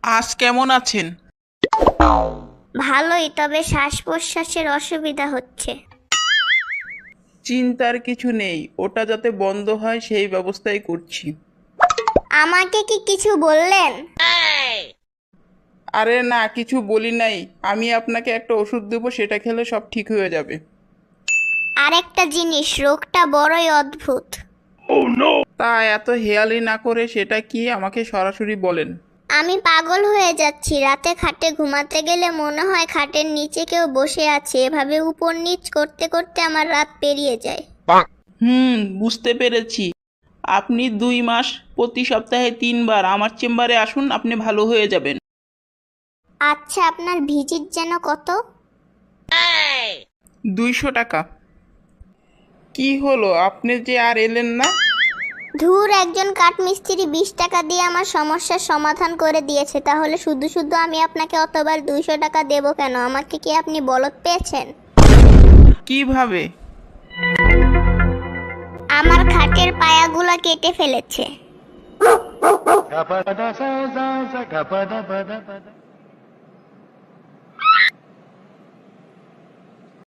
আজ কেমন আছেন? ভালোই, তবে শ্বাস প্রশ্বাসের অসুবিধা হচ্ছে। চিন্তার কিছু নেই, ওটা যাতে বন্ধ হয় সেই ব্যবস্থাই করছি। আমাকে কি কিছু বললেন? আরে না, কিছু বলি নাই। আমি আপনাকে একটা ওষুধ দেবো, সেটা খেলে সব ঠিক হয়ে যাবে। আরেকটা জিনিস, রোগটা বড়ই অদ্ভুত। তা এত হেয়ালি না করে সেটা কি আমাকে সরাসরি বলেন। আমি পাগল হয়ে যাচ্ছি। রাতে খাটে ঘুমাতে গেলে মনে হয় খাটের নিচে কেউ বসে আছে। এভাবে উপর নিচ করতে করতে আমার রাত পেরিয়ে যায়। বুঝতে পেরেছি। আপনি 2 মাস প্রতি সপ্তাহে 3 বার আমার চেম্বারে আসুন, আপনি ভালো হয়ে যাবেন। আচ্ছা, আপনার ভিজিট যেন কত? 200 টাকা। কি হলো, আপনি যে আর এলেন না? ধুর, একজন কাঠমিস্ত্রি 20 টাকা দিয়ে আমার সমস্যার সমাধান করে দিয়েছে, তাহলে শুধু শুধু আমি আপনাকে অতবার 200 টাকা দেবো কেন? আমাকে কি আপনি বলদ পেয়েছেন? কিভাবে? আমার খাটের পায়াগুলো কেটে ফেলেছে। Gapada sa sa sa gapada pada pada